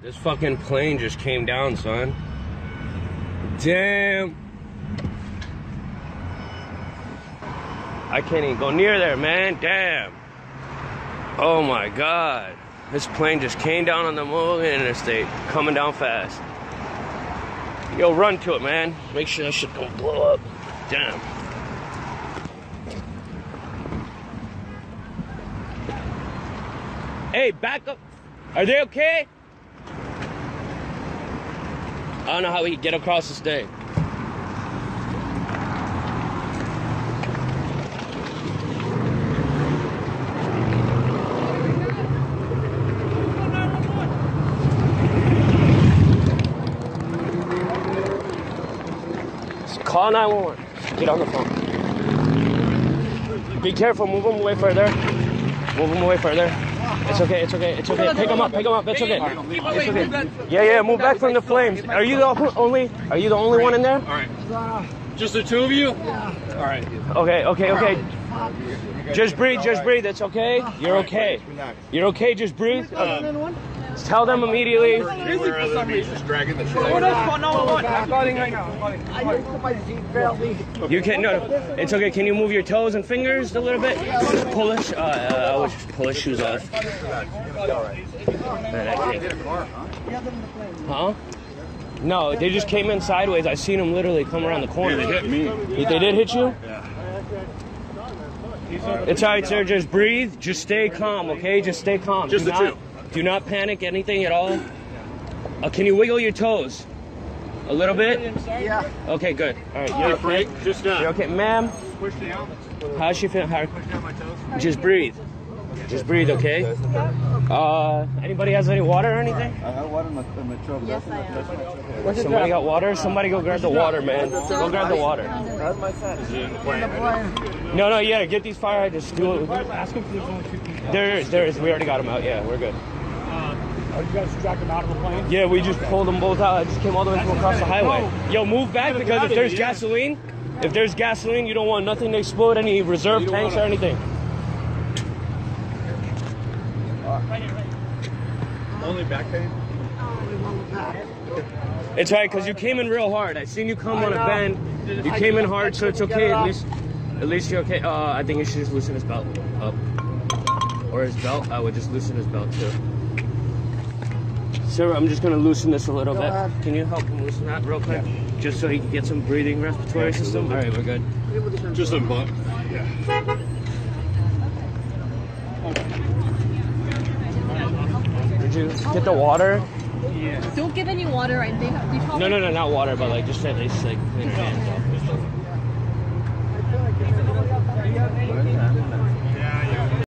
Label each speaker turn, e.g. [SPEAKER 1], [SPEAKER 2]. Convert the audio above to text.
[SPEAKER 1] This fucking plane just came down, son. Damn. I can't even go near there, man. Damn. Oh my God. This plane just came down on the Mulligan Interstate, coming down fast. Yo, run to it, man. Make sure that shit don't blow up. Damn. Hey, back up. Are they okay? I don't know how we get across this day. Call 911. Get on the phone. Be careful. Move them away further. Move them away further. It's okay. It's okay. It's okay. Pick them up. Pick them up. It's okay. It's okay. Yeah. Move back from the flames. Are you the only? Are you the only one in there?
[SPEAKER 2] All right. Just the two of you? Yeah. All right.
[SPEAKER 1] Okay. Just breathe. Just breathe. It's okay. You're okay. You're okay. Just breathe. Tell them immediately.
[SPEAKER 2] Where are the just dragging the shit
[SPEAKER 3] I'm calling right now. I need to put my seatbelt.
[SPEAKER 1] You can no. It's okay. Can you move your toes and fingers a little bit? Pull his. I would just pull his shoes off. Huh? No, they just came in sideways. I seen them literally come around the corner.
[SPEAKER 2] They hit me.
[SPEAKER 1] They did hit you?
[SPEAKER 2] Yeah.
[SPEAKER 1] It's alright, sir. Just breathe. Just stay calm, okay? Just stay calm.
[SPEAKER 2] Just the two.
[SPEAKER 1] Do not panic anything at all. Can you wiggle your toes? A little bit?
[SPEAKER 3] Yeah.
[SPEAKER 1] Okay, good. All right,
[SPEAKER 2] You're afraid? Just not.
[SPEAKER 1] You're okay, ma'am?
[SPEAKER 2] Push down.
[SPEAKER 1] How's she feeling?
[SPEAKER 2] Push down my toes.
[SPEAKER 1] Just breathe. Just breathe, okay? Anybody has any water or anything?
[SPEAKER 4] I have water in my truck.
[SPEAKER 5] Yes, I am.
[SPEAKER 1] Somebody got water? Somebody go grab the water, man. Go grab the water.
[SPEAKER 4] That's my son.
[SPEAKER 2] Is it in the plane?
[SPEAKER 1] No, yeah, get these fire hydrants. Do it.
[SPEAKER 3] Ask him if there's only 2 people.
[SPEAKER 1] There is. We already got them out. Yeah, we're good.
[SPEAKER 3] Are you guys dragged them out of the plane?
[SPEAKER 1] Yeah, we just pulled them both out. I just came all the way from across the highway. Yo, move back because if there's gasoline, you don't want nothing to explode, any reserve tanks or anything.
[SPEAKER 2] Only back pain?
[SPEAKER 1] It's alright because you came in real hard. I seen you come on a bend. You came in hard, so it's okay. At least you're okay. I think you should just loosen his belt up. Or his belt. I would just loosen his belt too. Sir, I'm just gonna loosen this a little bit. Can you help him loosen that real quick? Just so he can get some breathing respiratory system? Alright, we're good.
[SPEAKER 2] Just a butt. Yeah.
[SPEAKER 1] Did you get the water?
[SPEAKER 3] Yeah.
[SPEAKER 5] Don't give any water. Right? They told
[SPEAKER 1] No, not water, but like just at least like clean your hands off.